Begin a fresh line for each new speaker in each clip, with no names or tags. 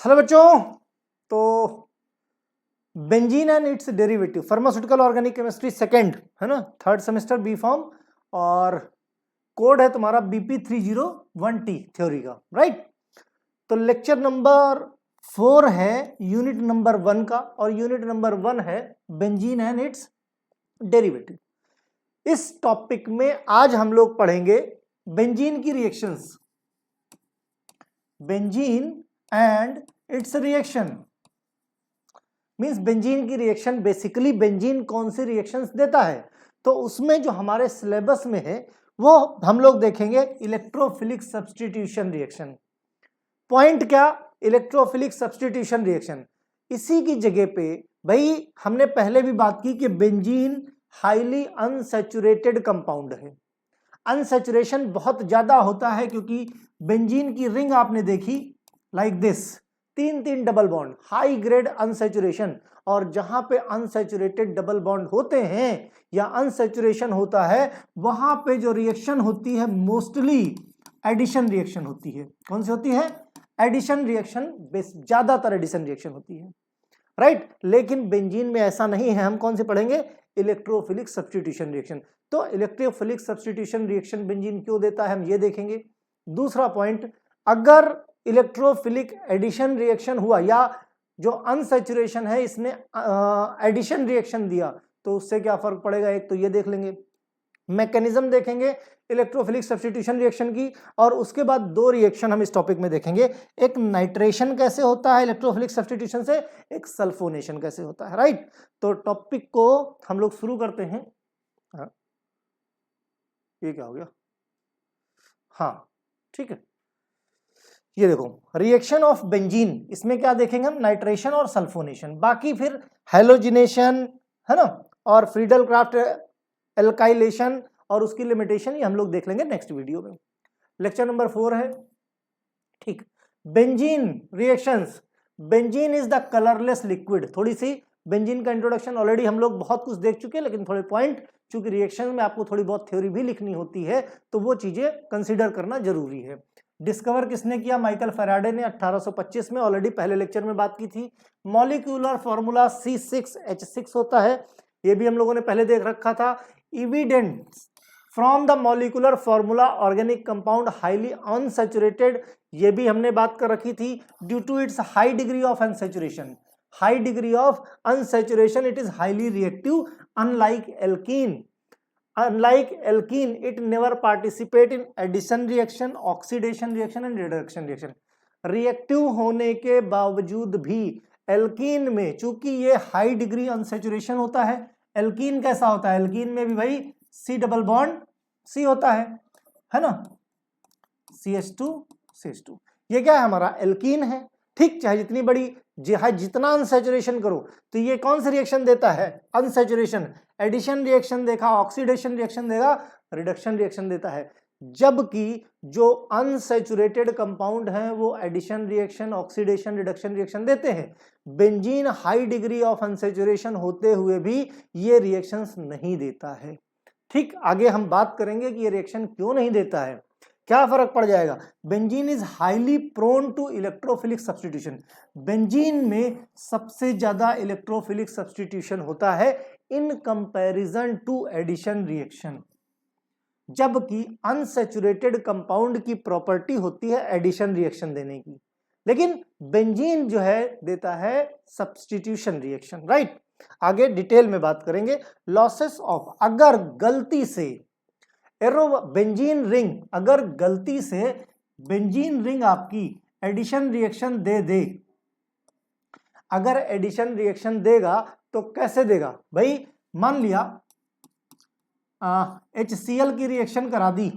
Hello बच्चों, तो benzene and it's derivative pharmaceutical organic chemistry second है ना, थर्ड सेमेस्टर बी फॉर्म, और कोड है तुम्हारा BP301T थ्योरी का, राइट। तो लेक्चर नंबर 4 है यूनिट नंबर 1 का, और यूनिट नंबर 1 है बेंजीन एंड इट्स डेरिवेटिव। इस टॉपिक में आज हम लोग पढ़ेंगे बेंजीन की reactions, benzene and it's reaction. Means benzene की रिएक्शन, बेसिकली बेंजीन कौन सी रिएक्शंस देता है, तो उसमें जो हमारे सिलेबस में है वो हम लोग देखेंगे इलेक्ट्रोफिलिक सब्स्टिट्यूशन रिएक्शन। पॉइंट क्या? Electrophilic substitution reaction. इसी की जगह पे भाई हमने पहले भी बात की कि बेंजीन हाईली अनसैचुरेटेड कंपाउंड है। अनसैचुरेशन बहुत ज्यादा होता है क्योंकि बेंजीन की रिंग आपने देखी like this, 3 double bond, high grade unsaturation. और जहां पे अनसैचुरेटेड डबल बॉन्ड होते हैं या अनसैचुरेशन होता है, वहां पे जो रिएक्शन होती है मोस्टली एडिशन रिएक्शन होती है। कौन सी होती है? एडिशन रिएक्शन, ज्यादातर एडिशन रिएक्शन होती है, राइट। लेकिन बेंजीन में ऐसा नहीं है। हम कौन से पढ़ेंगे? Electrophilic substitution reaction. तो इलेक्ट्रोफिलिक सब्स्टिट्यूशन रिएक्शन बेंजीन क्यों देता है, हम ये देखेंगे। दूसरा पॉइंट, अगर इलेक्ट्रोफिलिक एडिशन रिएक्शन हुआ या जो अनसैचुरेशन है इसने एडिशन रिएक्शन दिया, तो उससे क्या फर्क पड़ेगा, एक तो ये देख लेंगे, मैकेनिज्म देखेंगे इलेक्ट्रोफिलिक सब्स्टिट्यूशन रिएक्शन की। और उसके बाद दो रिएक्शन हम इस टॉपिक में देखेंगे, एक नाइट्रेशन कैसे होता है इलेक्ट्रोफिलिक सब्स्टिट्यूशन से, एक सल्फोनेशन कैसे होता है, राइट। तो टॉपिक को हम लोग शुरू करते हैं। ये क्या हो गया? हाँ ठीक है, ये देखो रिएक्शन ऑफ बेंजीन, इसमें क्या देखेंगे हम? नाइट्रेशन और सल्फोनेशन। बाकी फिर हैलोजिनेशन है ना, और फ्रीडल क्राफ्ट एल्काइलेशन और उसकी लिमिटेशन, ये हम लोग देख लेंगे नेक्स्ट वीडियो में। लेक्चर नंबर 4 है, ठीक। Benzene reactions. Benzene is the colourless liquid. थोड़ी सी बेंजीन का इंट्रोडक्शन ऑलरेडी हम लोग बहुत कुछ देख चुके हैं, लेकिन थोड़े पॉइंट, चूंकि रिएक्शन में आपको थोड़ी बहुत थ्योरी भी लिखनी होती है, तो वो चीजें कंसीडर करना जरूरी है। डिस्कवर किसने किया? माइकल फैराडे ने 1825 में, ऑलरेडी पहले लेक्चर में बात की थी। मॉलिक्यूलर फॉर्मूला C6H6 होता है, ये भी हम लोगों ने पहले देख रखा था। Evidence from the molecular formula organic compound highly unsaturated, ये भी हमने बात कर रखी थी। Due to its high degree of unsaturation, high degree of unsaturation it is highly reactive, unlike alkene. Unlike alkene, it never participate in addition reaction, oxidation reaction and reduction reaction. Reactive होने के बावजूद भी alkene में, चूंकि ये high degree unsaturation होता है, alkene कैसा होता है? एल्कीन में भी भाई C डबल बॉन्ड C होता है ना, CH2 ये क्या है? हमारा एल्कीन है, ठीक। चाहे जितनी बड़ी, जितना अनसैचुरेशन करो, तो ये कौन सा रिएक्शन देता है? अनसैचुरेशन। एडिशन रिएक्शन देखा, ऑक्सीडेशन रिएक्शन देगा, रिडक्शन रिएक्शन देता है। जबकि जो अनसैचुरेटेड कंपाउंड हैं वो addition reaction, oxidation, reduction reaction देते हैं। Benzene high degree of unsaturation होते हुए भी ये रिएक्शंस नहीं देता है, ठीक। आगे हम बात करेंगे कि ये रिएक्शन क्यों नहीं देता है, क्या फर्क पड़ जाएगा। Benzene is highly prone to electrophilic substitution. Benzene में सबसे ज्यादा इलेक्ट्रोफिलिक सब्स्टिट्यूशन होता है in comparison to addition reaction, जबकि अनसैचुरेटेड कंपाउंड की प्रॉपर्टी होती है एडिशन रिएक्शन देने की, लेकिन बेंजीन जो है देता है सब्स्टिट्यूशन रिएक्शन, राइट। आगे डिटेल में बात करेंगे। लॉसेस ऑफ, अगर गलती से बेंजीन रिंग, अगर गलती से बेंजीन रिंग आपकी एडिशन रिएक्शन दे, अगर एडिशन रिएक्शन देगा तो कैसे देगा भाई? मान लिया HCl की रिएक्शन करा दी,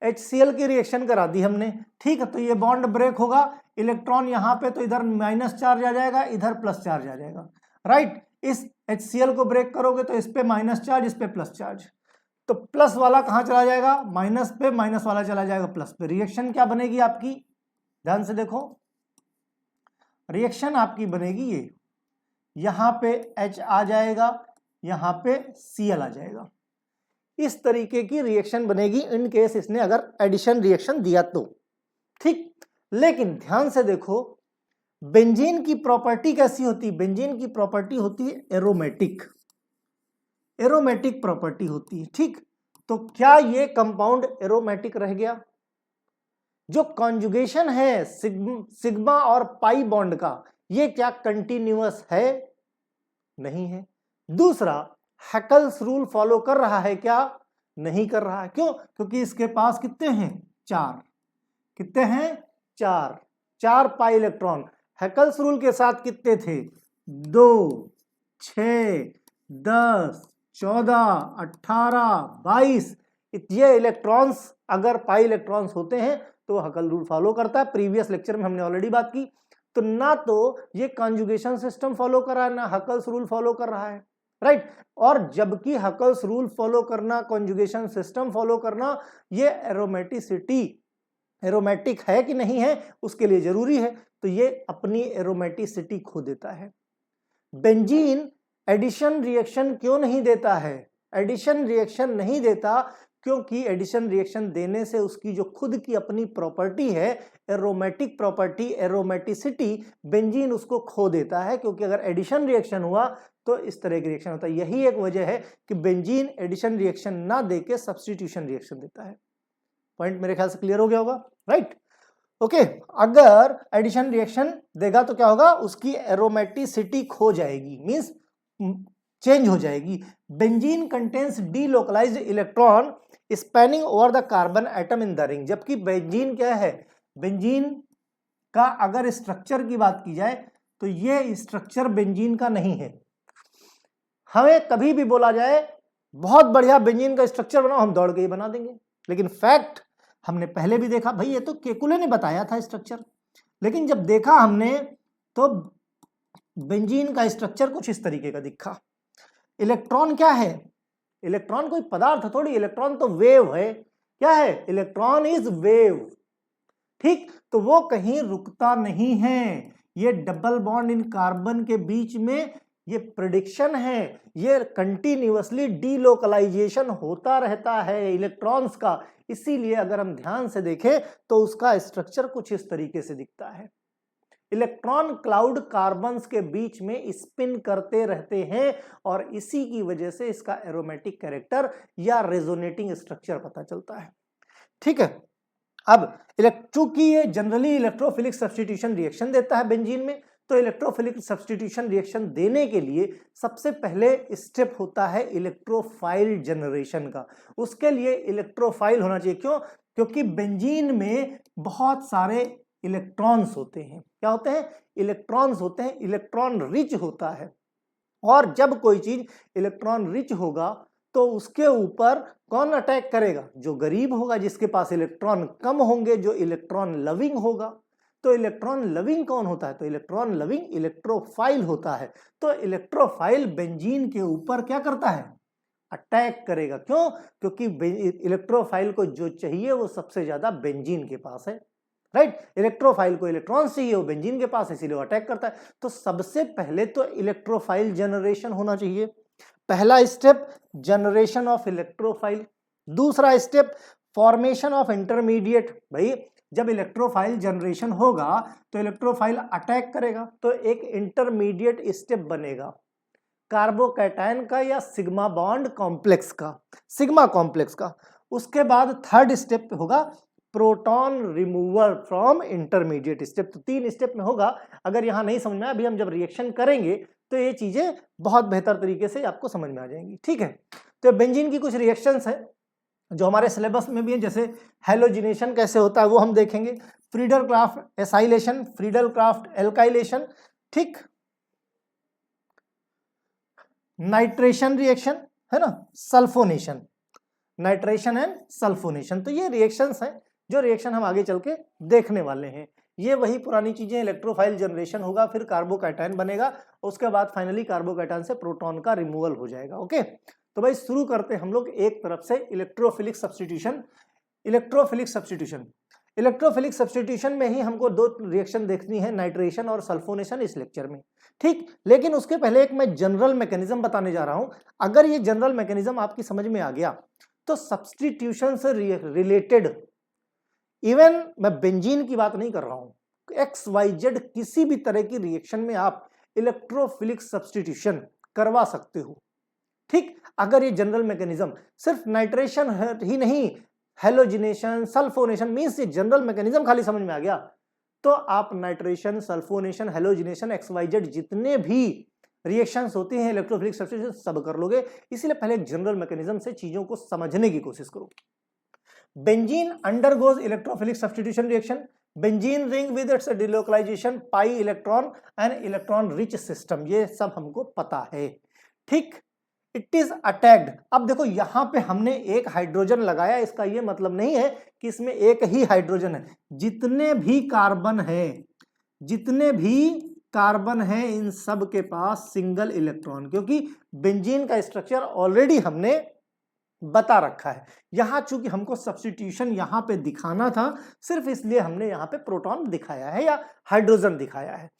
HCl की रिएक्शन करा दी हमने, ठीक है। तो ये बॉन्ड ब्रेक होगा, इलेक्ट्रॉन यहां पे, तो इधर माइनस चार्ज आ जाएगा, इधर प्लस चार्ज आ जाएगा, राइट। इस HCl को ब्रेक करोगे तो इस पे माइनस चार्ज, इस पे प्लस चार्ज, तो प्लस वाला कहां चला जाएगा? माइनस पे, माइनस वाला चला जाएगा प्लस पे। रिएक्शन क्या बनेगी आपकी? ध्यान से देखो, रिएक्शन आपकी बनेगी ये, यहां पे H आ जाएगा, यहां पे Cl आ जाएगा। इस तरीके की रिएक्शन बनेगी इन केस इसने अगर एडिशन रिएक्शन दिया तो, ठीक। लेकिन ध्यान से देखो, बेंजीन की प्रॉपर्टी कैसी होती है? बेंजीन की प्रॉपर्टी होती है एरोमेटिक, एरोमेटिक प्रॉपर्टी होती है। ठीक, तो क्या ये कंपाउंड एरोमेटिक रह गया? जो कॉन्जुगेशन है सिग्मा और पाई बॉन्ड का, ये क्या कंटिन्यूअस है? नहीं है। दूसरा, हैकल्स रूल फॉलो कर रहा है क्या? नहीं कर रहा है। क्यों? क्योंकि इसके पास कितने हैं? 4। कितने हैं? 4। 4 पाई इलेक्ट्रॉन। हैकल्स रूल के साथ कितने थे? 2, 6, 10, 14, 18, 22। ये इलेक्ट्रॉन्स अगर पाई इलेक्ट्रॉन्स होते हैं तो हैकल रूल फॉलो करता है। प्रीवियस लेक्चर में हमने ऑलरेडी बात की। तो ना तो ये कॉन्जुगेशन सिस्टम फॉलो कर रहा है, ना हैकल्स रूल फॉलो कर रहा है, राइट। और जबकि हैकल्स रूल फॉलो करना, कॉन्जुगेशन सिस्टम फॉलो करना, ये एरोमेटिसिटी, एरोमेटिक है कि नहीं है उसके लिए जरूरी है। तो ये अपनी एरोमेटिसिटी खो देता है। बेंजीन एडिशन रिएक्शन क्यों नहीं देता है? एडिशन रिएक्शन नहीं देता क्योंकि एडिशन रिएक्शन देने से उसकी जो खुद की अपनी प्रॉपर्टी है, एरोमेटिक प्रॉपर्टी, एरोमेटिसिटी, बेंजीन उसको खो देता है। क्योंकि अगर एडिशन रिएक्शन हुआ तो इस तरह की रिएक्शन होता है। यही एक वजह है कि बेंजीन एडिशन रिएक्शन ना देके सब्स्टिट्यूशन रिएक्शन देता है। पॉइंट मेरे ख्याल से क्लियर हो गया होगा, राइट? ओके, अगर एडिशन रिएक्शन देगा तो क्या होगा? उसकी एरोमेटिसिटी खो जाएगी, मींस चेंज हो जाएगी। Benzene contains delocalised electron spanning over the carbon atom in the ring. जबकि बेंजीन क्या है? बेंजीन का अगर स्ट्रक्चर की बात की जाए तो ये स्ट्रक्चर बेंजीन का नहीं है। हमें कभी भी बोला जाए बहुत बढ़िया बेंजीन का स्ट्रक्चर बनाओ, हम दौड़ के ही बना देंगे। लेकिन फैक्ट हमने पहले भी देखा, भाई ये तो केकुले ने बताया था स्ट्रक्चर, लेकिन जब देखा हमने तो बेंजीन का स्ट्रक्चर कुछ इस तरीके का दिखा। इलेक्ट्रॉन क्या है? इलेक्ट्रॉन कोई पदार्थ थोड़ी, इलेक्ट्रॉन तो वेव है। क्या है? Electron is wave. ठीक, तो वो कहीं रुकता नहीं है। ये डबल बॉन्ड इन कार्बन के बीच में ये प्रेडिक्शन है, ये कंटिन्यूअसली डीलोकलाइजेशन होता रहता है इलेक्ट्रॉन्स का। इसीलिए अगर हम ध्यान से देखें तो उसका स्ट्रक्चर कुछ इस तरीके से दिखता है। इलेक्ट्रॉन क्लाउड कार्बन्स के बीच में स्पिन करते रहते हैं और इसी की वजह से इसका एरोमेटिक कैरेक्टर या रेजोनेटिंग स्ट्रक्चर पता चलता है। ठीक है, अब चूंकि ये जनरली इलेक्ट्रोफिलिक सब्स्टिट्यूशन रिएक्शन देता है बेंजीन में, तो इलेक्ट्रोफिलिक सब्स्टिट्यूशन रिएक्शन देने के लिए सबसे पहले स्टेप होता है इलेक्ट्रोफाइल जनरेशन का। उसके लिए इलेक्ट्रोफाइल होना चाहिए। क्यों? क्योंकि बेंजीन में बहुत सारे इलेक्ट्रॉन्स होते हैं। क्या होते हैं? इलेक्ट्रॉन्स होते हैं। इलेक्ट्रॉन रिच होता है, और जब कोई चीज इलेक्ट्रॉन रिच होगा तो उसके ऊपर कौन अटैक करेगा? जो गरीब होगा, जिसके पास इलेक्ट्रॉन कम होंगे, जो इलेक्ट्रॉन लविंग होगा। तो इलेक्ट्रॉन लविंग कौन होता है? तो इलेक्ट्रॉन लविंग इलेक्ट्रोफाइल होता है। तो इलेक्ट्रोफाइल बेंजीन के ऊपर क्या करता है? अटैक करेगा। क्यों? क्योंकि इलेक्ट्रोफाइल को जो चाहिए वो सबसे ज्यादा बेंजीन के पास है, राइट। इलेक्ट्रोफाइल को इलेक्ट्रॉन चाहिए, वो बेंजीन के पास है, इसीलिए वो अटैक करता है। तो सबसे पहले तो इलेक्ट्रोफाइल जनरेशन होना चाहिए। पहला स्टेप जनरेशन ऑफ इलेक्ट्रोफाइल। दूसरा स्टेप फॉर्मेशन ऑफ इंटरमीडिएट। भाई जब इलेक्ट्रोफाइल जनरेशन होगा तो इलेक्ट्रोफाइल अटैक करेगा, तो एक इंटरमीडिएट स्टेप बनेगा कार्बोकैटायन का या सिग्मा बॉन्ड कॉम्प्लेक्स का, सिग्मा कॉम्प्लेक्स का। उसके बाद थर्ड स्टेप होगा proton removal from intermediate step. तो 3 स्टेप में होगा। अगर यहां नहीं समझ में आया, अभी हम जब रिएक्शन करेंगे तो ये चीजें बहुत बेहतर तरीके से आपको समझ में आ जाएंगी। ठीक है, तो बेंजीन की कुछ रिएक्शंस है जो हमारे सिलेबस में भी है, जैसे हैलोजिनेशन कैसे होता है वो हम देखेंगे, Friedel Crafts acylation, Friedel craft alkylation, ठीक, नाइट्रेशन रिएक्शन है ना, सल्फोनेशन, नाइट्रेशन एंड सल्फोनेशन। तो ये रिएक्शंस हैं जो रिएक्शन हम आगे चल के देखने वाले हैं। ये वही पुरानी चीजें, इलेक्ट्रोफाइल जनरेशन होगा, फिर कार्बोकैटायन बनेगा, उसके बाद फाइनली कार्बोकैटायन से प्रोटॉन का रिमूवल हो जाएगा। ओके, तो भाई शुरू करते हैं हम लोग एक तरफ से electrophilic substitution. Electrophilic substitution, electrophilic substitution में ही हमको 2 रिएक्शन देखनी है, नाइट्रेशन और सल्फोनेशन, इस लेक्चर में। ठीक, लेकिन उसके पहले एक मैं जनरल मैकेनिज्म बताने जा रहा हूं। अगर ये जनरल मैकेनिज्म आपकी समझ में आ गया तो सब्स्टिट्यूशन से रिलेटेड, इवन मैं बेंजीन की बात नहीं कर रहा हूं, XYZ किसी भी तरह की रिएक्शन में आप इलेक्ट्रोफिलिक सब्स्टिट्यूशन करवा सकते हो। ठीक, अगर ये जनरल मैकेनिज्म सिर्फ नाइट्रेशन ही नहीं, हेलोजिनेशन, सल्फोनेशन, मींस ये जनरल मैकेनिज्म खाली समझ में आ गया तो आप नाइट्रेशन, सल्फोनेशन, हेलोजिनेशन, XYZ जितने भी रिएक्शंस होती हैं इलेक्ट्रोफिलिक सब्स्टिट्यूशन सब कर लोगे। इसलिए पहले एक जनरल मैकेनिज्म से चीजों को समझने की कोशिश करो। Benzene undergoes electrophilic substitution reaction, benzene ring with its delocalisation, pi electron and electron rich system, ये सब हमको पता है। ठीक, इट इज अटैक्ड। अब देखो यहां पे हमने एक हाइड्रोजन लगाया, इसका ये मतलब नहीं है कि इसमें एक ही हाइड्रोजन है। जितने भी कार्बन है इन सब के पास सिंगल इलेक्ट्रॉन, क्योंकि बेंजीन का स्ट्रक्चर ऑलरेडी हमने बता रखा है। यहां चूंकि हमको सब्स्टिट्यूशन यहां पे दिखाना था, सिर्फ इसलिए हमने यहां पे प्रोटॉन दिखाया है या हाइड्रोजन दिखाया है।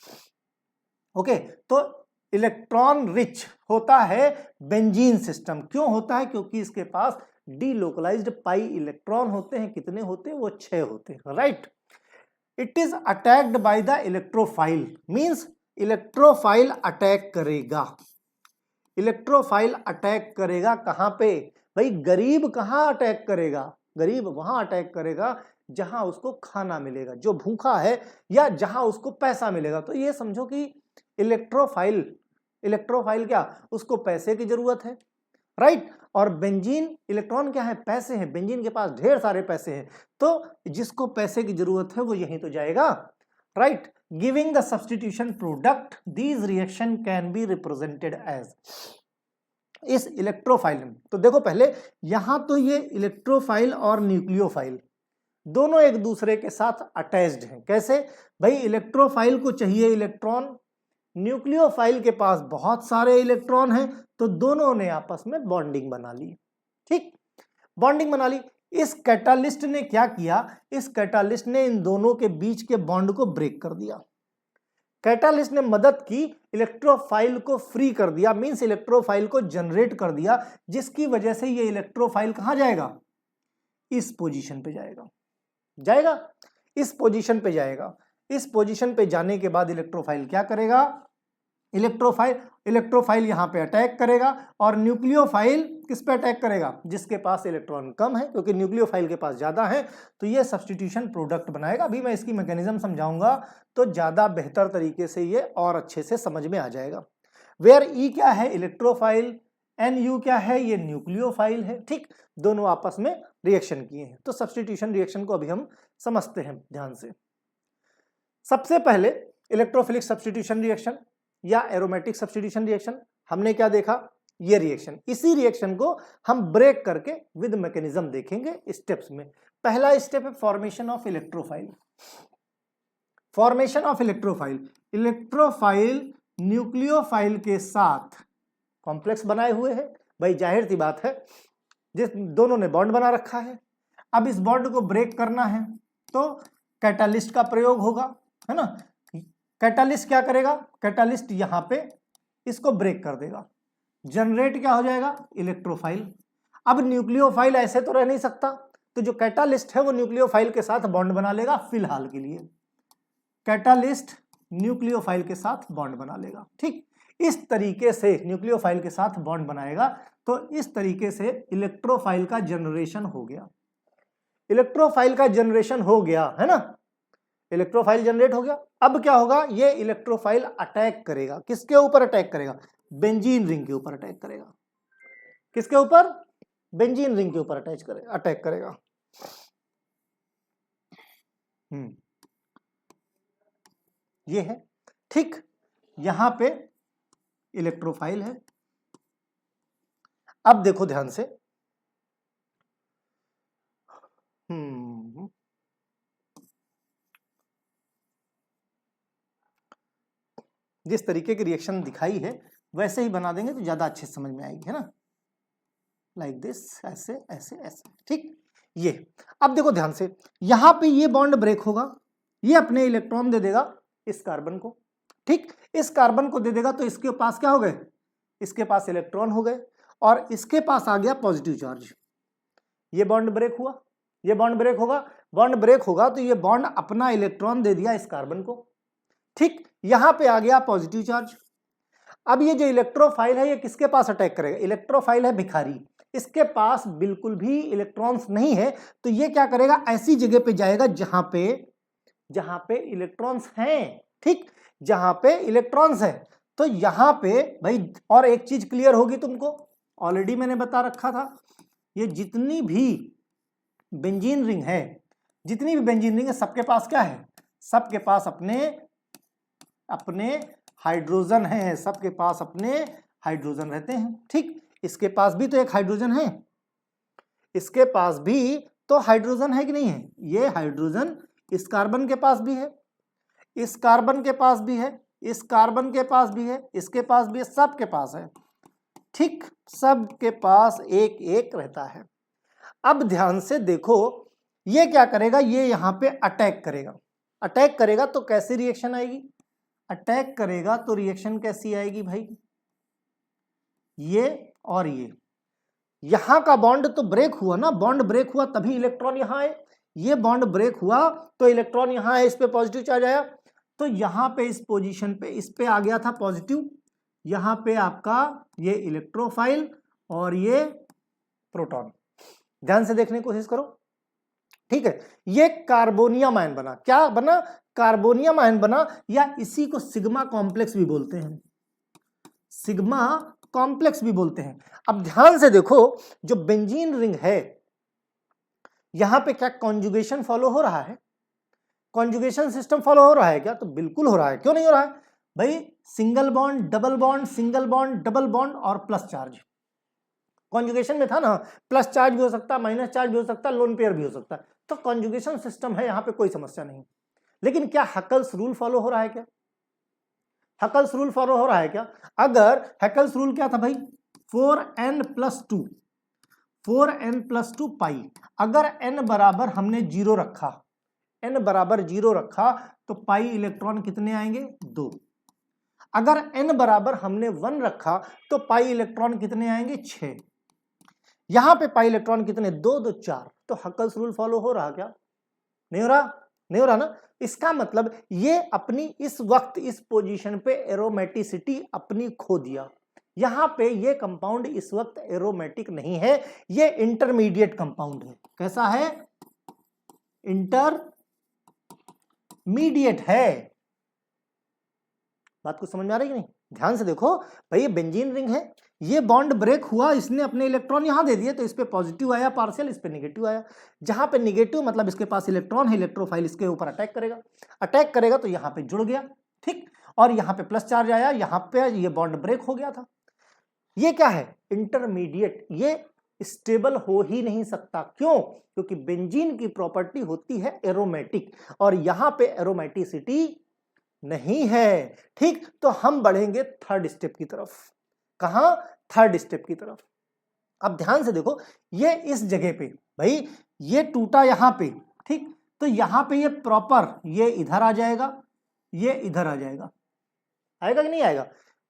ओके, तो इलेक्ट्रॉन रिच होता है बेंजीन सिस्टम। क्यों होता है? क्योंकि इसके पास डीलोकलाइज्ड पाई इलेक्ट्रॉन होते हैं। कितने होते हैं? वो 6 होते हैं, right. It is attacked by the electrophile, means electrophile attack करेगा। इलेक्ट्रोफाइल अटैक करेगा कहां पे भाई? गरीब कहां अटैक करेगा? गरीब वहां अटैक करेगा जहां उसको खाना मिलेगा, जो भूखा है, या जहां उसको पैसा मिलेगा। तो ये समझो कि इलेक्ट्रोफाइल क्या? उसको पैसे की जरूरत है, राइट। और बेंजीन इलेक्ट्रॉन क्या है? पैसे हैं। बेंजीन के पास ढेर सारे पैसे हैं, तो जिसको पैसे की जरूरत है वो यहीं तो जाएगा, right. Giving the substitution product, these reaction can be represented as, इस इलेक्ट्रोफाइल में। तो देखो पहले यहां तो ये इलेक्ट्रोफाइल और न्यूक्लियोफाइल दोनों एक दूसरे के साथ अटैच्ड हैं। कैसे भाई? इलेक्ट्रोफाइल को चाहिए इलेक्ट्रॉन, न्यूक्लियोफाइल के पास बहुत सारे इलेक्ट्रॉन हैं, तो दोनों ने आपस में बॉन्डिंग बना ली। ठीक, बॉन्डिंग बना ली। इस कैटालिस्ट ने क्या किया? इस कैटालिस्ट ने इन दोनों के बीच के बॉन्ड को ब्रेक कर दिया। कैटालिस्ट ने मदद की, इलेक्ट्रोफाइल को फ्री कर दिया, मींस इलेक्ट्रोफाइल को जनरेट कर दिया, जिसकी वजह से ये इलेक्ट्रोफाइल कहां जाएगा? इस पोजीशन पे जाएगा, इस पोजीशन पे जाएगा। इस पोजीशन पे जाने के बाद इलेक्ट्रोफाइल क्या करेगा? इलेक्ट्रोफाइल यहां पे अटैक करेगा, और न्यूक्लियोफाइल किस पे अटैक करेगा? जिसके पास इलेक्ट्रॉन कम है, क्योंकि न्यूक्लियोफाइल के पास ज्यादा है, तो ये सब्स्टिट्यूशन प्रोडक्ट बनाएगा। अभी मैं इसकी मैकेनिज्म समझाऊंगा तो ज्यादा बेहतर तरीके से ये और अच्छे से समझ में आ जाएगा। वेयर ई क्या है? इलेक्ट्रोफाइल, एन यू क्या है? ये न्यूक्लियोफाइल है। ठीक, दोनों आपस में रिएक्शन किए हैं। तो सब्स्टिट्यूशन रिएक्शन को अभी हम समझते हैं ध्यान से। सबसे पहले इलेक्ट्रोफिलिक सब्स्टिट्यूशन रिएक्शन या एरोमेटिक सब्स्टिट्यूशन रिएक्शन, हमने क्या देखा? ये रिएक्शन। इसी रिएक्शन को हम ब्रेक करके विद मैकेनिज्म देखेंगे स्टेप्स में। पहला स्टेप है formation of electrophile. Formation of electrophile, electrophile nucleophile के साथ कॉम्प्लेक्स बनाए हुए हैं। भाई जाहिर सी बात है, जिस दोनों ने बॉन्ड बना रखा है, अब इस बॉन्ड को ब्रेक करना है तो कैटालिस्ट का प्रयोग होगा, है ना। कैटालिस्ट क्या करेगा? कैटालिस्ट यहां पे इसको ब्रेक कर देगा, जनरेट क्या हो जाएगा? इलेक्ट्रोफाइल। अब न्यूक्लियोफाइल ऐसे तो रह नहीं सकता, तो जो कैटालिस्ट है वो न्यूक्लियोफाइल के साथ बॉन्ड बना लेगा। फिलहाल के लिए कैटालिस्ट न्यूक्लियोफाइल के साथ बॉन्ड बना लेगा। ठीक, इस तरीके से न्यूक्लियोफाइल के साथ बॉन्ड बनाएगा, तो इस तरीके से इलेक्ट्रोफाइल का जनरेशन हो गया। इलेक्ट्रोफाइल का जनरेशन हो गया, है ना। इलेक्ट्रोफाइल जनरेट हो गया। अब क्या होगा? ये इलेक्ट्रोफाइल अटैक करेगा। किसके ऊपर अटैक करेगा? बेंजीन रिंग के ऊपर अटैक करेगा। किसके ऊपर? बेंजीन रिंग के ऊपर अटैक करेगा। ये है। ठीक, यहां पे इलेक्ट्रोफाइल है। अब देखो ध्यान से, जिस तरीके की रिएक्शन दिखाई है वैसे ही बना देंगे तो ज्यादा अच्छे समझ में आएगी, है ना। लाइक दिस, ऐसे ऐसे ऐसे। ठीक, ये अब देखो ध्यान से, यहां पे ये बॉन्ड ब्रेक होगा, ये अपने इलेक्ट्रॉन दे देगा इस कार्बन को। ठीक, इस कार्बन को दे देगा तो इसके पास क्या हो गए? इसके पास इलेक्ट्रॉन हो गए, और इसके पास आ गया पॉजिटिव चार्ज। ये बॉन्ड ब्रेक हुआ, ये बॉन्ड ब्रेक होगा, बॉन्ड ब्रेक होगा तो ये बॉन्ड अपना इलेक्ट्रॉन दे दिया इस कार्बन को, ठीक। यहां पे आ गया पॉजिटिव चार्ज। अब ये जो इलेक्ट्रोफाइल है ये किसके पास अटैक करेगा? इलेक्ट्रोफाइल है भिखारी, इसके पास बिल्कुल भी इलेक्ट्रॉन्स नहीं है, तो ये क्या करेगा? ऐसी जगह पे जाएगा जहां पे इलेक्ट्रॉन्स हैं, ठीक, जहां पे इलेक्ट्रॉन्स हैं। तो यहां पे भाई और एक चीज क्लियर होगी तुमको, ऑलरेडी मैंने बता रखा था, ये जितनी भी बेंजीन रिंग है सबके पास क्या है? सबके पास अपने हाइड्रोजन है, सबके पास अपने हाइड्रोजन रहते हैं, ठीक। इसके पास भी तो एक हाइड्रोजन है, इसके पास भी तो हाइड्रोजन है कि नहीं है? ये हाइड्रोजन इस कार्बन के पास भी है, इस कार्बन के पास भी है, इस कार्बन के पास भी है, इसके पास भी है, सबके पास है, ठीक, सबके पास एक एक रहता है। अब ध्यान से देखो, ये क्या करेगा? ये यहां पे अटैक करेगा तो कैसी रिएक्शन आएगी? अटैक करेगा तो रिएक्शन कैसी आएगी भाई? ये और यहां का बॉन्ड तो ब्रेक हुआ ना, बॉन्ड ब्रेक हुआ तभी इलेक्ट्रॉन यहां आए, ये बॉन्ड ब्रेक हुआ तो इलेक्ट्रॉन यहां है, इस पे पॉजिटिव चार्ज आया, तो यहां पे इस पोजीशन पे इस पे आ गया था पॉजिटिव, यहां पे आपका ये इलेक्ट्रोफाइल और ये प्रोटॉन। ध्यान से देखने की कोशिश करो, ठीक है। ये कार्बोनियम आयन बना, क्या बना? कार्बोनियम आयन बना, या इसी को सिग्मा कॉम्प्लेक्स भी बोलते हैं, सिग्मा कॉम्प्लेक्स भी बोलते हैं। अब ध्यान से देखो, जो बेंजीन रिंग है यहां पे क्या कॉन्जुगेशन फॉलो हो रहा है? कॉन्जुगेशन सिस्टम फॉलो हो रहा है क्या? तो बिल्कुल हो रहा है, क्यों नहीं हो रहा है भाई? Single bond, double bond, single bond, double bond और प्लस चार्ज कॉन्जुगेशन में था ना, प्लस चार्ज भी हो सकता है, माइनस चार्ज भी हो सकता है, लोन पेयर भी हो सकता है, तो कॉन्जुगेशन सिस्टम है, यहां पे कोई समस्या नहीं। लेकिन क्या हैकेल्स रूल फॉलो हो रहा है क्या? हैकेल्स रूल फॉलो हो रहा है क्या? अगर हैकेल्स रूल क्या था भाई? 4n+2 4n+2 पाई, अगर n बराबर हमने 0 रखा, n बराबर 0 रखा तो पाई इलेक्ट्रॉन कितने आएंगे? 2। अगर n बराबर हमने 1 रखा तो पाई इलेक्ट्रॉन कितने आएंगे? 6। यहां पे पाई इलेक्ट्रॉन कितने? 2 2 4। तो हैकेल्स रूल फॉलो हो रहा क्या? नहीं हो रहा, नहीं हो रहा ना। इसका मतलब ये अपनी इस वक्त इस पोजीशन पे एरोमेटिसिटी अपनी खो दिया, यहां पे ये कंपाउंड इस वक्त एरोमेटिक नहीं है, ये इंटरमीडिएट कंपाउंड है। कैसा है? इंटरमीडिएट है। बात को समझ में आ रही है कि नहीं? ध्यान से देखो भाई, ये बेंजीन रिंग है, ये बॉन्ड ब्रेक हुआ, इसने अपने इलेक्ट्रॉन यहां दे दिए, तो इस पे पॉजिटिव आया पार्शियल, इस पे नेगेटिव आया। जहां पे नेगेटिव मतलब इसके पास इलेक्ट्रॉन है, इलेक्ट्रोफाइल इसके ऊपर अटैक करेगा तो यहां पे जुड़ गया, ठीक। और यहां पे प्लस चार्ज आया, यहां पे ये बॉन्ड ब्रेक हो गया था। ये क्या है? इंटरमीडिएट। ये स्टेबल हो ही नहीं सकता, क्यों? क्योंकि बेंजीन की प्रॉपर्टी होती है एरोमेटिक, और यहां पे एरोमेटिसिटी नहीं है, ठीक। तो हम बढ़ेंगे थर्ड स्टेप की तरफ। कहां? थर्ड स्टेप की तरफ। अब ध्यान से देखो, ये इस जगह पे भाई ये टूटा यहां पे, ठीक, तो यहां पे ये प्रॉपर ये इधर आ जाएगा, ये इधर आ जाएगा, आएगा कि नहीं आएगा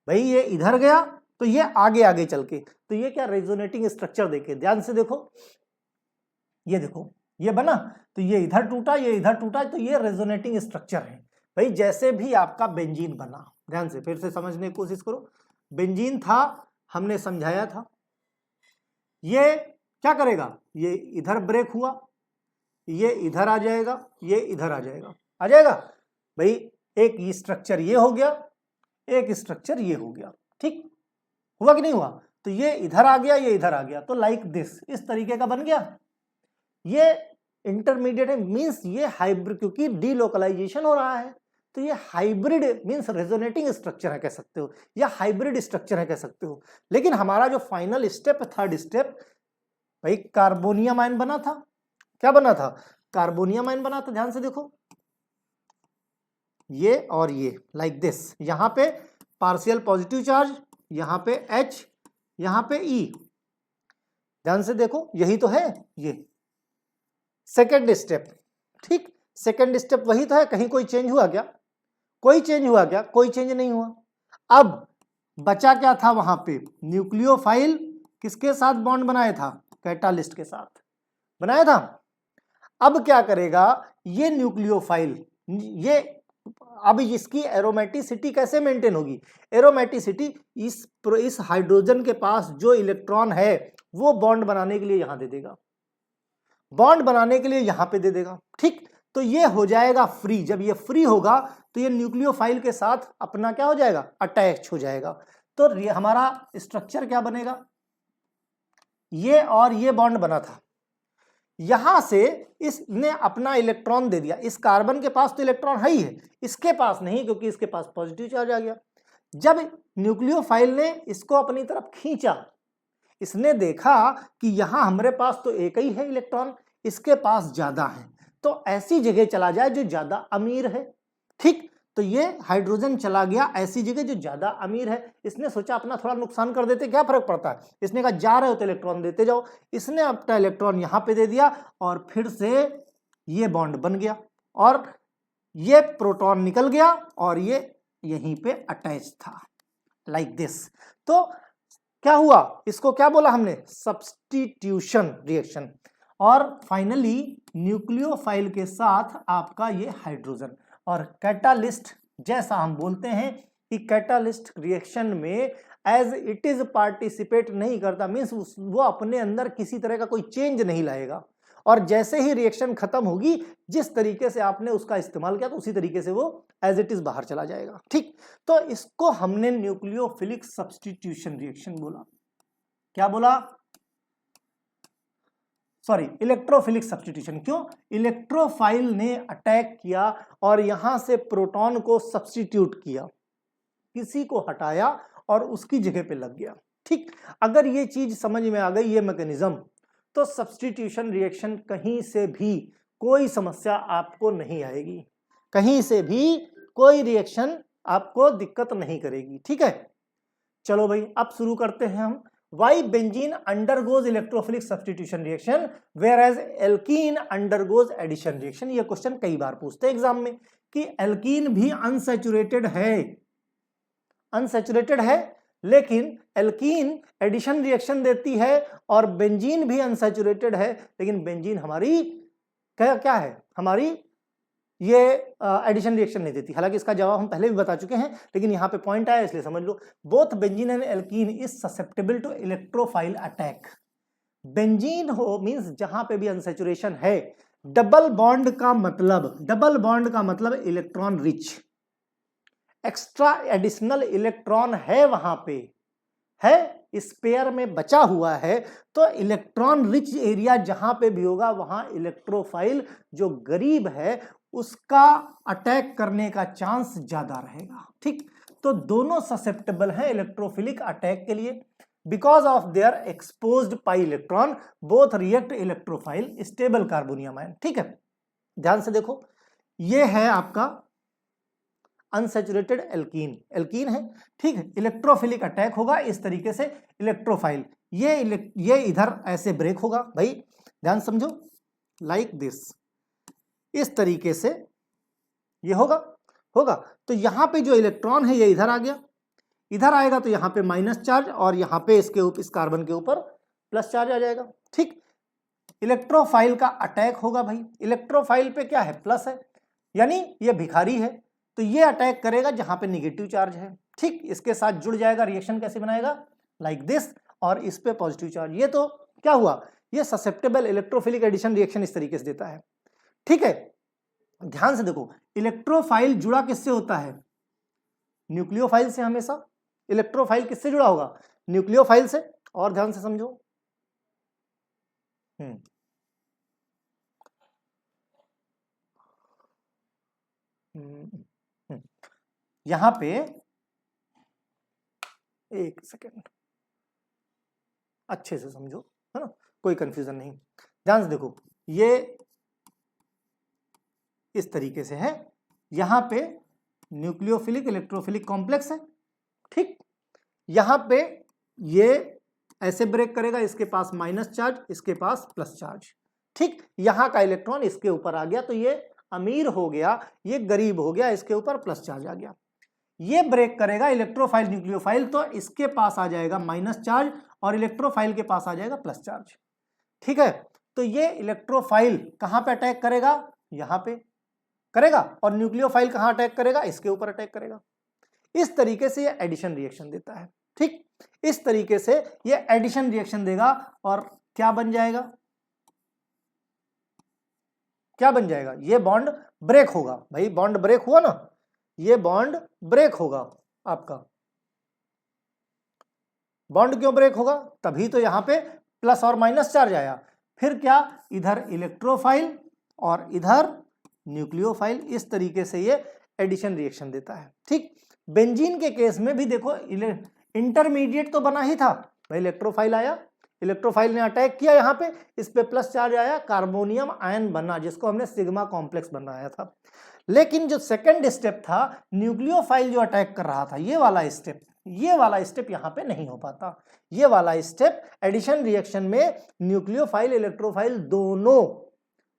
भाई? ये इधर गया तो ये आगे आगे चल के, तो ये क्या रेजोनेटिंग स्ट्रक्चर देखे, ध्यान से देखो, ये देखो ये बना, तो ये इधर टूटा, ये इधर टूटा, तो ये रेजोनेटिंग स्ट्रक्चर है भाई। जैसे भी आपका बेंजीन बना, ध्यान से फिर से समझने की कोशिश करो, बेंजीन था, हमने समझाया था, ये क्या करेगा? ये इधर ब्रेक हुआ, ये इधर आ जाएगा, ये इधर आ जाएगा, आ जाएगा भाई। एक ये स्ट्रक्चर ये हो गया, एक स्ट्रक्चर ये हो गया, ठीक हुआ कि नहीं हुआ? तो ये इधर आ गया, ये इधर आ गया, तो लाइक दिस, इस तरीके का बन गया। ये इंटरमीडिएट है, मींस ये हाइब्रिड, क्योंकि डीलोकलाइजेशन हो रहा है, तो ये हाइब्रिड मींस रेजोनेटिंग स्ट्रक्चर है कह सकते हो, या हाइब्रिड स्ट्रक्चर है कह सकते हो। लेकिन हमारा जो फाइनल स्टेप, थर्ड स्टेप भाई, कार्बोनियम आयन बना था। क्या बना था? कार्बोनियम आयन बना था। ध्यान से देखो, ये और ये लाइक दिस, यहां पे पार्शियल पॉजिटिव चार्ज, यहां पे H, यहां पे E। ध्यान से देखो, यही तो है ये सेकेंड स्टेप, ठीक। सेकेंड स्टेप वही तो है, कहीं कोई चेंज हुआ क्या? कोई चेंज हुआ क्या? कोई चेंज नहीं हुआ। अब बचा क्या था वहां पे? न्यूक्लियोफाइल किसके साथ बॉन्ड बनाया था? कैटालिस्ट के साथ बनाया था। अब क्या करेगा ये न्यूक्लियोफाइल, ये अब इसकी एरोमेटिसिटी कैसे मेंटेन होगी? एरोमेटिसिटी इस हाइड्रोजन के पास जो इलेक्ट्रॉन है वो बॉन्ड बनाने के लिए यहां दे देगा, बॉन्ड बनाने के लिए यहां पे दे देगा। ठीक, तो ये हो जाएगा फ्री। जब ये फ्री होगा तो ये न्यूक्लियोफाइल के साथ अपना क्या हो जाएगा? अटैच हो जाएगा। तो हमारा स्ट्रक्चर क्या बनेगा? ये और ये बॉन्ड बना था, यहां से इसने अपना इलेक्ट्रॉन दे दिया। इस कार्बन के पास तो इलेक्ट्रॉन है ही है, इसके पास नहीं, क्योंकि इसके पास पॉजिटिव चार्ज आ गया। जब न्यूक्लियोफाइल ने इसको अपनी तरफ खींचा, इसने देखा कि यहां हमारे पास तो एक ही है इलेक्ट्रॉन, इसके पास ज्यादा है, तो ऐसी जगह चला जाए जो ज्यादा अमीर है। ठीक, तो ये हाइड्रोजन चला गया ऐसी जगह जो ज्यादा अमीर है। इसने सोचा अपना थोड़ा नुकसान कर देते, क्या फर्क पड़ता है। इसने कहा जा रहे हो तो इलेक्ट्रॉन देते जाओ। इसने अपना इलेक्ट्रॉन यहां पे दे दिया और फिर से ये बॉन्ड बन गया और ये प्रोटॉन निकल गया और ये यहीं पे अटैच था, लाइक दिस। तो क्या हुआ? इसको क्या बोला हमने? Substitution reaction. और फाइनली न्यूक्लियोफाइल के साथ आपका ये हाइड्रोजन। और कैटालिस्ट, जैसा हम बोलते हैं कि कैटालिस्ट रिएक्शन में एज इट इज पार्टिसिपेट नहीं करता, मीन्स वो अपने अंदर किसी तरह का कोई चेंज नहीं लाएगा, और जैसे ही रिएक्शन खत्म होगी जिस तरीके से आपने उसका इस्तेमाल किया तो उसी तरीके से वो एज इट इज बाहर चला जाएगा। ठीक, तो इसको हमने न्यूक्लियोफिलिक सब्स्टिट्यूशन रिएक्शन बोला। क्या बोला? Sorry, electrophilic substitution. क्यों? इलेक्ट्रोफाइल ने अटैक किया और यहां से प्रोटॉन को सब्स्टिट्यूट किया, किसी को हटाया और उसकी जगह पे लग गया। ठीक, अगर ये चीज समझ में आ गई, ये मैकेनिज्म, तो सब्स्टिट्यूशन रिएक्शन कहीं से भी कोई समस्या आपको नहीं आएगी, कहीं से भी कोई रिएक्शन आपको दिक्कत नहीं करेगी। ठीक है, चलो भाई अब शुरू करते हैं हम। Why benzene undergoes electrophilic substitution reaction whereas alkene undergoes addition reaction? ये क्वेश्चन कई बार पूछते हैं एग्जाम में कि एल्कीन भी अनसैचुरेटेड है, लेकिन एल्कीन एडिशन रिएक्शन देती है, और बेंजीन भी अनसैचुरेटेड है, लेकिन बेंजीन हमारी क्या है? हमारी ये एडिशन रिएक्शन नहीं देती। हालांकि इसका जवाब हम पहले भी बता चुके हैं, लेकिन यहां पे पॉइंट आया इसलिए समझ लो। Both benzene and alkene is susceptible to electrophile attack. Benzene हो मींस जहां पे भी अनसैचुरेशन है, डबल बॉन्ड का मतलब electron rich, extra additional electron है, वहां पे है, स्पेयर में बचा हुआ है, तो इलेक्ट्रॉन रिच एरिया जहां पे भी होगा वहां इलेक्ट्रोफाइल जो गरीब है उसका अटैक करने का चांस ज्यादा रहेगा। ठीक, तो दोनों ससेप्टेबल हैं इलेक्ट्रोफिलिक अटैक के लिए। Because of their exposed pi electron both react electrophile stable carbonium ion. ठीक है, ध्यान से देखो, ये है आपका अनसैचुरेटेड एल्कीन है। ठीक है, इलेक्ट्रोफिलिक अटैक होगा इस तरीके से, इलेक्ट्रोफाइल ये इधर ऐसे ब्रेक होगा, भाई ध्यान समझो, लाइक दिस, इस तरीके से ये होगा। तो यहां पे जो इलेक्ट्रॉन है ये इधर आ गया, इधर आएगा तो यहां पे माइनस चार्ज, और यहां पे इसके ऊपर, इस कार्बन के ऊपर प्लस चार्ज आ जाएगा। ठीक, इलेक्ट्रोफाइल का अटैक होगा भाई। इलेक्ट्रोफाइल पे क्या है? प्लस है, यानी ये भिखारी है, तो ये अटैक करेगा जहां पे निगेटिव चार्ज है। ठीक, इसके साथ जुड़ जाएगा, रिएक्शन कैसे बनाएगा? लाइक दिस, और इस पे पॉजिटिव चार्ज। ये तो क्या हुआ? ये ससेप्टेबल इलेक्ट्रोफिलिक एडिशन रिएक्शन इस तरीके से देता है। ठीक है, ध्यान से देखो, इलेक्ट्रोफाइल जुड़ा किससे होता है? न्यूक्लियोफाइल से। हमेशा इलेक्ट्रोफाइल किससे जुड़ा होगा? न्यूक्लियोफाइल से। और ध्यान से समझो, यहां पे एक सेकेंड, अच्छे से समझो, है ना, कोई कंफ्यूजन नहीं। ध्यान से देखो, ये इस तरीके से है, यहां पे न्यूक्लियोफिलिक इलेक्ट्रोफिलिक कॉम्प्लेक्स है। ठीक, यहां पे ये ऐसे ब्रेक करेगा, इसके पास माइनस चार्ज, इसके पास प्लस चार्ज। ठीक, यहां का इलेक्ट्रॉन इसके ऊपर आ गया तो ये अमीर हो गया, ये गरीब हो गया, इसके ऊपर प्लस चार्ज आ गया। ये ब्रेक करेगा इलेक्ट्रोफाइल न्यूक्लियोफाइल, तो इसके पास आ जाएगा माइनस चार्ज और इलेक्ट्रोफाइल के पास आ जाएगा प्लस चार्ज। ठीक है, तो ये इलेक्ट्रोफाइल कहां पे अटैक करेगा, यहां पे करेगा, और न्यूक्लियोफाइल कहां अटैक करेगा, इसके ऊपर अटैक करेगा। इस तरीके से ये एडिशन रिएक्शन देता है। ठीक, इस तरीके से ये एडिशन रिएक्शन देगा और क्या बन जाएगा, क्या बन जाएगा, ये बॉन्ड ब्रेक होगा। भाई बॉन्ड ब्रेक हुआ ना, ये बॉन्ड ब्रेक होगा आपका। बॉन्ड क्यों ब्रेक होगा, तभी तो यहां पे प्लस और माइनस चार्ज आया। फिर क्या, इधर इलेक्ट्रोफाइल और इधर न्यूक्लियोफाइल, इस तरीके से ये एडिशन रिएक्शन देता है। ठीक, बेंजीन के केस में भी देखो इंटरमीडिएट तो बना ही था भाई, इलेक्ट्रोफाइल आया, इलेक्ट्रोफाइल ने अटैक किया यहां पे, इस पे प्लस चार्ज आया, कार्बोनियम आयन बना जिसको हमने सिग्मा कॉम्प्लेक्स बनाया था। लेकिन जो सेकंड स्टेप था, न्यूक्लियोफाइल जो अटैक कर रहा था, ये वाला स्टेप यहां पे नहीं हो पाता। ये वाला स्टेप एडिशन रिएक्शन में न्यूक्लियोफाइल इलेक्ट्रोफाइल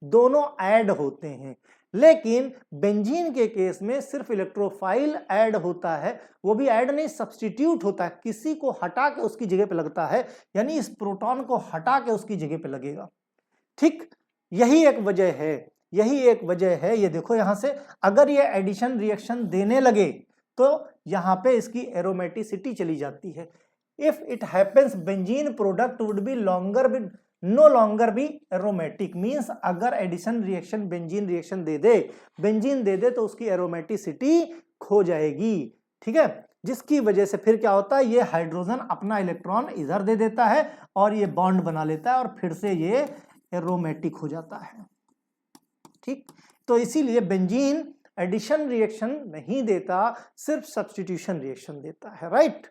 दोनों ऐड होते हैं। लेकिन बेंजीन के केस में सिर्फ इलेक्ट्रोफाइल ऐड होता है, वो भी ऐड नहीं, सब्स्टिट्यूट होता है, किसी को हटा के उसकी जगह पे लगता है, यानी इस प्रोटॉन को हटा के उसकी जगह पे लगेगा। ठीक, यही एक वजह है, ये देखो यहां से अगर ये एडिशन रिएक्शन देने लगे तो यहां पे इसकी एरोमेटिसिटी चली जाती है। If it happens benzene product would be no longer be aromatic, means अगर एडिशन रिएक्शन बेंजीन दे दे तो उसकी एरोमेटिसिटी खो जाएगी। ठीक है, जिसकी वजह से फिर क्या होता है, ये हाइड्रोजन अपना इलेक्ट्रॉन इधर दे देता है और ये बॉन्ड बना लेता है और फिर से ये एरोमेटिक हो जाता है। ठीक, तो इसीलिए बेंजीन एडिशन रिएक्शन नहीं देता, सिर्फ सब्स्टिट्यूशन रिएक्शन देता है। राइट,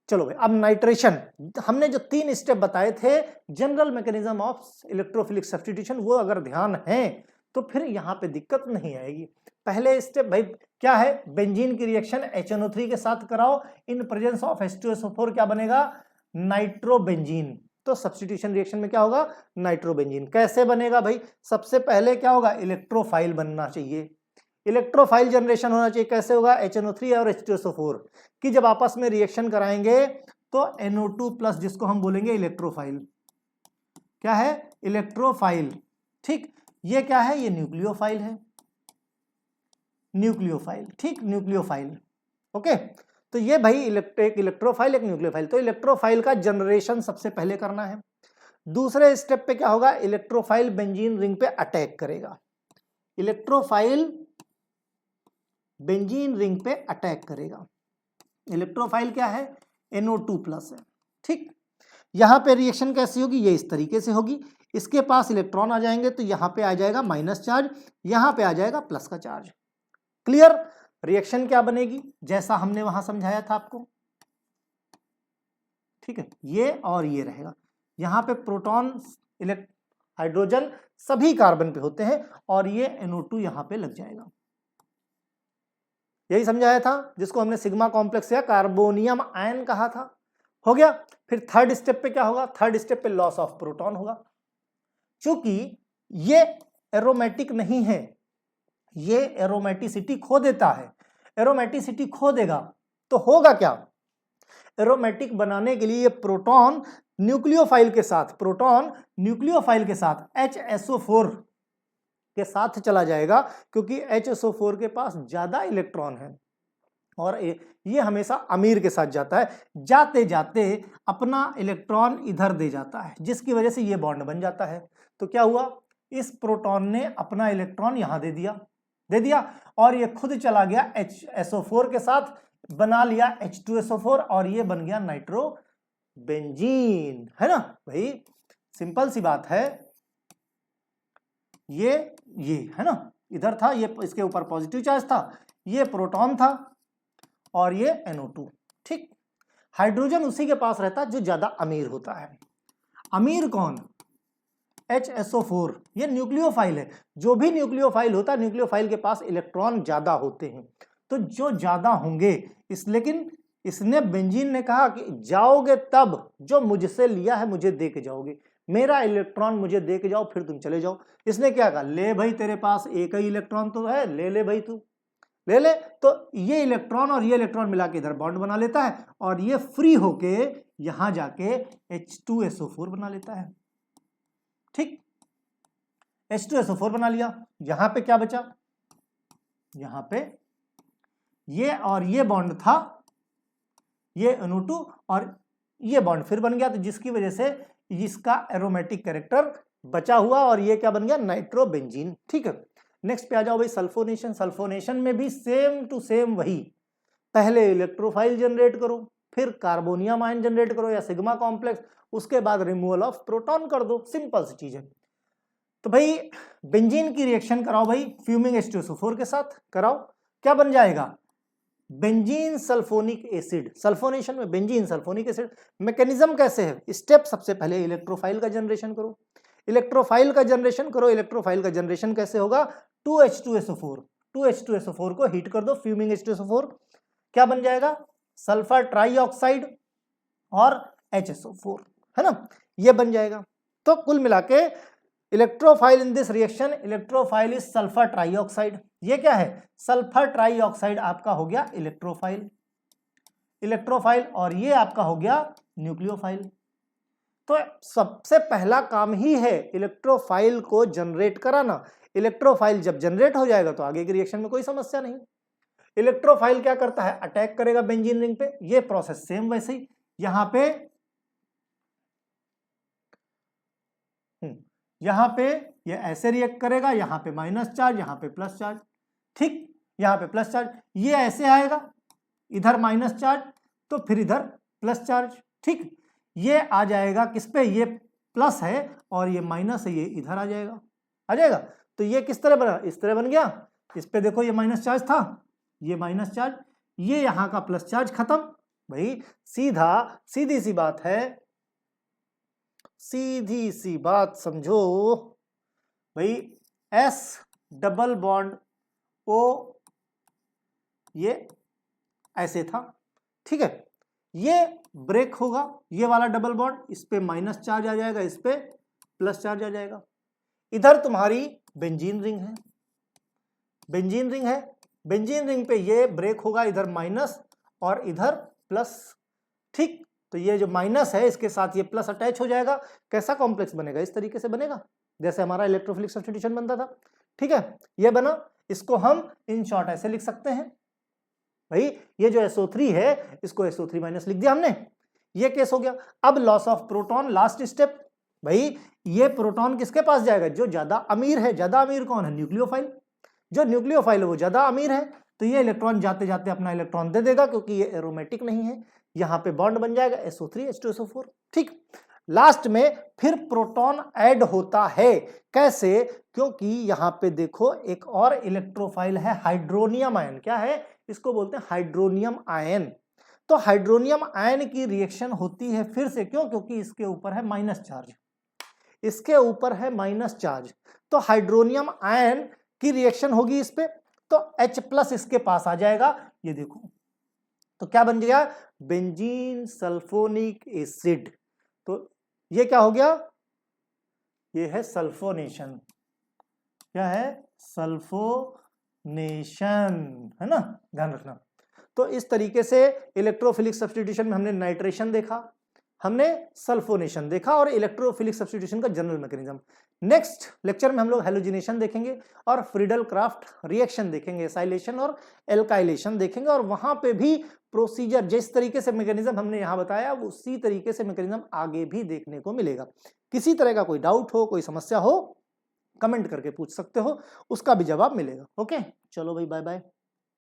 चलो भाई, अब नाइट्रेशन, हमने जो 3 स्टेप बताए थे general mechanism of electrophilic substitution, वो अगर ध्यान है तो फिर यहां पे दिक्कत नहीं आएगी। पहले स्टेप भाई क्या है, बेंजीन की रिएक्शन HNO3 के साथ कराओ, इन प्रेजेंस ऑफ H2SO4 क्या बनेगा, नाइट्रोबेंजीन। तो सब्स्टिट्यूशन रिएक्शन में क्या होगा, नाइट्रोबेंजीन। कैसे बनेगा भाई, सबसे पहले क्या होगा, इलेक्ट्रोफाइल बनना चाहिए, इलेक्ट्रोफाइल जनरेशन होना चाहिए। कैसे होगा, HNO3 और H2SO4 की जब आपस में रिएक्शन कराएंगे तो NO2 प्लस, जिसको हम बोलेंगे इलेक्ट्रोफाइल, क्या है, इलेक्ट्रोफाइल। ठीक, ये क्या है, ये न्यूक्लियोफाइल है, न्यूक्लियोफाइल। ठीक, न्यूक्लियोफाइल। ओके, तो ये भाई एक इलेक्ट्रोफाइल एक न्यूक्लियोफाइल। तो इलेक्ट्रोफाइल का जनरेशन सबसे पहले करना है। दूसरे स्टेप पे क्या होगा, इलेक्ट्रोफाइल बेंजीन रिंग पे अटैक करेगा, इलेक्ट्रोफाइल बेंजीन रिंग पे अटैक करेगा। इलेक्ट्रोफाइल क्या है, NO2 प्लस है। ठीक, यहां पे रिएक्शन कैसी होगी, ये इस तरीके से होगी, इसके पास इलेक्ट्रॉन आ जाएंगे तो यहां पे आ जाएगा माइनस चार्ज, यहां पे आ जाएगा प्लस का चार्ज। क्लियर, रिएक्शन क्या बनेगी, जैसा हमने वहां समझाया था आपको। ठीक है, ये और ये रहेगा, यहां पे प्रोटॉन हाइड्रोजन सभी कार्बन पे होते हैं और ये NO2 यहां पे लग जाएगा। यही समझाया था, जिसको हमने सिग्मा कॉम्प्लेक्स या कार्बोनियम आयन कहा था। हो गया। फिर थर्ड स्टेप पे क्या होगा, थर्ड स्टेप पे लॉस ऑफ प्रोटॉन होगा। क्योंकि ये एरोमेटिक नहीं है, ये एरोमेटिसिटी खो देता है। एरोमेटिसिटी खो देगा तो होगा क्या, एरोमेटिक बनाने के लिए ये प्रोटॉन न्यूक्लियोफाइल के साथ HSO4 के साथ चला जाएगा, क्योंकि HSO4 के पास ज्यादा इलेक्ट्रॉन है और ये हमेशा अमीर के साथ जाता है। जाते जाते अपना इलेक्ट्रॉन इधर दे जाता है, जिसकी वजह से ये बॉन्ड बन जाता है। तो क्या हुआ, इस प्रोटॉन ने अपना इलेक्ट्रॉन यहां दे दिया और ये खुद चला गया HSO4 के साथ, बना लिया H2SO4 और ये बन गया नाइट्रोबेंजीन। है ना भाई, सिंपल सी बात है। ये है ना, इधर था, ये इसके ऊपर पॉजिटिव चार्ज था, ये प्रोटॉन था और ये NO2। ठीक, हाइड्रोजन उसी के पास रहता जो ज्यादा अमीर होता है। अमीर कौन, HSO4, ये न्यूक्लियोफाइल है। जो भी न्यूक्लियोफाइल होता है, न्यूक्लियोफाइल के पास इलेक्ट्रॉन ज्यादा होते हैं। तो जो ज्यादा होंगे लेकिन इसने बेंजीन ने कहा कि जाओगे तब जो मुझसे लिया है मुझे दे के जाओगे, मेरा इलेक्ट्रॉन मुझे दे के जाओ, फिर तुम चले जाओ। इसने क्या कहा, ले भाई तेरे पास एक ही इलेक्ट्रॉन तो है, ले भाई तू ले ले। तो ये इलेक्ट्रॉन और ये इलेक्ट्रॉन मिला के इधर बॉन्ड बना लेता है और ये फ्री होके यहां जाके H2SO4 बना लेता है। ठीक, H2SO4 बना लिया। यहां पे क्या बचा, यहां पे ये और ये बॉन्ड था, ये NO2 और ये बॉन्ड फिर बन गया, तो जिसकी वजह से इसका एरोमेटिक कैरेक्टर बचा हुआ और ये क्या बन गया, नाइट्रोबेंजीन। ठीक है, नेक्स्ट पे आ जाओ भाई, सल्फोनेशन। सल्फोनेशन में भी सेम टू सेम वही, पहले इलेक्ट्रोफाइल जनरेट करो, फिर कार्बोनियम आयन जनरेट करो या सिग्मा कॉम्प्लेक्स, उसके बाद रिमूवल ऑफ प्रोटॉन कर दो, सिंपल सी चीज है। तो भाई बेंजीन की रिएक्शन कराओ भाई फ्यूमिंग H2SO4 के साथ कराओ, क्या बन जाएगा, बेंजीन सल्फोनिक एसिड। सल्फोनेशन में बेंजीन सल्फोनिक एसिड। मैकेनिज्म कैसे है, स्टेप सबसे पहले इलेक्ट्रोफाइल का जनरेशन करो, इलेक्ट्रोफाइल का जनरेशन करो। इलेक्ट्रोफाइल का जनरेशन कैसे होगा, 2H2SO4, 2H2SO4 को हीट कर दो, फ्यूमिंग H2SO4, क्या बन जाएगा, सल्फर ट्राईऑक्साइड और HSO4, है ना, ये बन जाएगा। तो कुल मिला के electrophile in this reaction, electrophile is sulphur trioxide. ये क्या है, सल्फर ट्राईऑक्साइड आपका हो गया इलेक्ट्रोफाइल, इलेक्ट्रोफाइल, और ये आपका हो गया न्यूक्लियोफाइल। तो सबसे पहला काम ही है इलेक्ट्रोफाइल को जनरेट कराना। इलेक्ट्रोफाइल जब जनरेट हो जाएगा तो आगे की रिएक्शन में कोई समस्या नहीं। इलेक्ट्रोफाइल क्या करता है, अटैक करेगा बेंजीन रिंग पे, ये प्रोसेस सेम वैसे ही, यहां पे ये ऐसे रिएक्ट करेगा, यहां पे माइनस चार्ज, यहां पे प्लस चार्ज, ठीक, यहां पे प्लस चार्ज, ये ऐसे आएगा, इधर माइनस चार्ज तो फिर इधर प्लस चार्ज, ठीक, ये आ जाएगा किस पे, ये प्लस है और ये माइनस है, ये इधर आ जाएगा, तो ये किस तरह बना, इस तरह बन गया। इस पे देखो ये माइनस चार्ज था, ये माइनस चार्ज, ये यहां का प्लस चार्ज खत्म। भाई सीधी सी बात है, सीधी सी बात समझो भाई, S डबल बॉन्ड O ये ऐसे था, ठीक है, ये ब्रेक होगा, ये वाला डबल बॉन्ड, इस पे माइनस चार्ज आ जाएगा, इस पे प्लस चार्ज आ जाएगा। इधर तुम्हारी बेंजीन रिंग है, बेंजीन रिंग है, बेंजीन रिंग पे ये ब्रेक होगा, इधर माइनस और इधर प्लस, ठीक, तो ये जो माइनस है इसके साथ ये प्लस अटैच हो जाएगा। कैसा कॉम्प्लेक्स बनेगा, इस तरीके से बनेगा जैसे हमारा इलेक्ट्रोफिलिक सब्स्टिट्यूशन बनता था, ठीक है, ये बना। इसको हम इन शॉर्ट ऐसे लिख सकते हैं, भाई ये जो SO3 है इसको SO3 माइनस लिख दिया हमने, ये केस हो गया। अब loss of proton, last step, भाई ये प्रोटॉन किसके पास जाएगा, जो ज्यादा अमीर है। ज्यादा अमीर कौन है, न्यूक्लियोफाइल, जो न्यूक्लियोफाइल है वो ज्यादा अमीर है, तो ये इलेक्ट्रॉन जाते जाते अपना इलेक्ट्रॉन दे देगा, क्योंकि ये एरोमेटिक नहीं है, यहां पे बॉन्ड बन जाएगा SO3 H2SO4, ठीक। लास्ट में फिर प्रोटॉन ऐड होता है, कैसे, क्योंकि यहां पे देखो एक और इलेक्ट्रोफाइल है, हाइड्रोनियम आयन, क्या है, इसको बोलते हैं हाइड्रोनियम आयन। तो हाइड्रोनियम आयन की रिएक्शन होती है फिर से, क्यों, क्योंकि इसके ऊपर है माइनस चार्ज, इसके ऊपर है माइनस चार्ज, तो हाइड्रोनियम आयन की रिएक्शन होगी इस पे, तो H+ इसके पास आ जाएगा, ये देखो, तो क्या बन गया, बेंजीन सल्फोनिक एसिड। तो ये क्या हो गया, ये है सल्फोनेशन, क्या है, सल्फोनेशन, है ना, ध्यान रखना। तो इस तरीके से इलेक्ट्रोफिलिक सब्स्टिट्यूशन में हमने नाइट्रेशन देखा, हमने सल्फोनेशन देखा और इलेक्ट्रोफिलिक सब्स्टिट्यूशन का जनरल मैकेनिज्म। नेक्स्ट लेक्चर में हम लोग हैलोजिनेशन देखेंगे और फ्रीडल क्राफ्ट रिएक्शन देखेंगे, एसाइलेशन और एल्काइलेशन देखेंगे, और वहां पे भी प्रोसीजर जिस तरीके से मैकेनिज्म हमने यहां बताया उसी तरीके से मैकेनिज्म आगे भी देखने को मिलेगा। किसी तरह का कोई डाउट हो, कोई समस्या हो, कमेंट करके पूछ सकते हो, उसका भी जवाब मिलेगा। ओके, चलो भाई, बाय बाय।